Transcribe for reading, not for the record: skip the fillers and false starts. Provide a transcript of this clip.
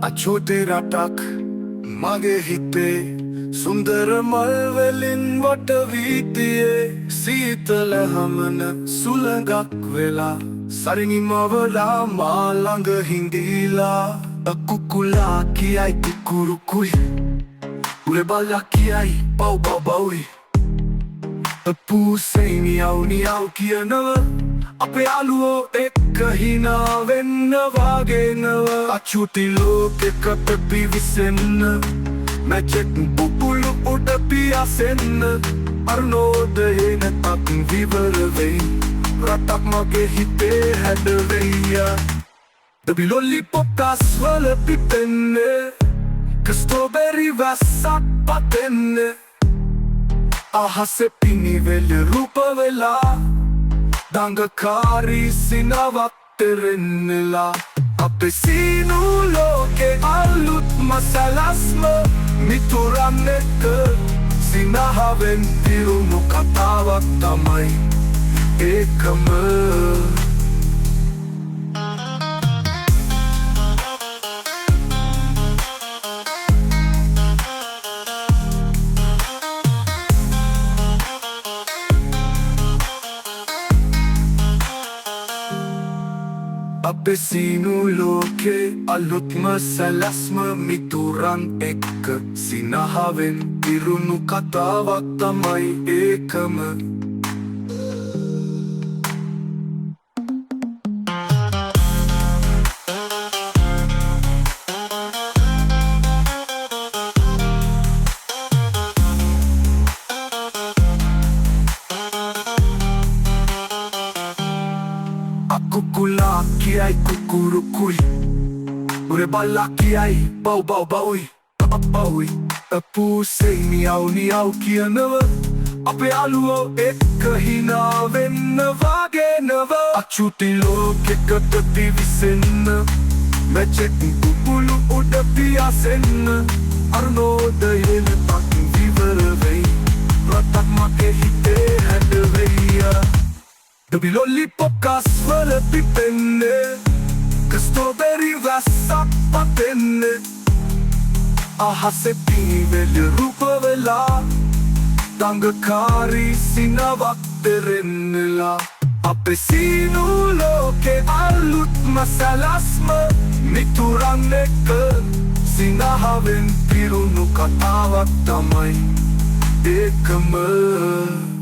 අචෝතේ රටක් මගේ හිතේ සුන්දර මල්වලින් වට වීතියේ සීතල හමන සුළඟක් වෙලා සරිඟි මවලා මා ළඟ හිඳීලා කුකුලා කියයි කුකුරුකුයි උරබල්ලා කියයි බව් බව් බව්යි පූසේ නියව් නියව් කියනව අපේ යාළුවෝ එක්ක හිනා වෙන්න වගේනව අචුටි ලෝකෙකට පිවිසෙන්න මැචෙක් පුපුළු උඩ පියාසෙන්න අරුණෝදයේ නැතත් විවර වෙයි රටක් මගේ හිතේ හැඩවෙයි දබිලොල්ලි පොක්කස් වල පිපෙන්නේ ස්ට්‍රෝබෙරි වැස්සක් පතෙන්නේ අහසේ පිනිවෙල රූප වෙලා දඟකාරී සිනවක් තෙරෙන්නලා අපෙසීනු ලෝකේ අලුත්ම සැලැස්ම මිතුරන් එක්ක සිනහවෙන් පිරුණු කතාවක් තමයි ඒකම අපෙසීනු ලෝකේ අලුත්ම සැලැස්ම මිතුරන් එක්ක සිනහවෙන් පිරුණු කතාවක් තමයි ඒකම කුකුලා කියයි කුකුරුකුයි උරබල්ලා කියයි බව් බව් බව්යි බව්යි පූසේ නියව් නියව් කියනව අපේ යාළුවෝ එක්ක හිනා වෙන්න වගේනව අචුටි ලෝකෙකට පිවිසෙන්න මැචෙක් පුපුළු උඩ පියාසෙන්න අරුණෝදයේ නැතත් විවර වෙයි රටක් මගේ හිතේ හැඩවෙයි දබිලොල්ලි පොක්කස් වල පිපෙන්නේ ස්ට්‍රෝබෙරි වැස්සක් පතෙන්නේ අහසේ පිනිවෙල රූප වෙලා දඟකාරී සිනවක් තෙරෙන්නලා අපෙසීනු ලෝකේ අලුත්ම සැලැස්ම මිතුරන් එක්ක සිනහවෙන් පිරුණු කතාවක් තමයි ඒකම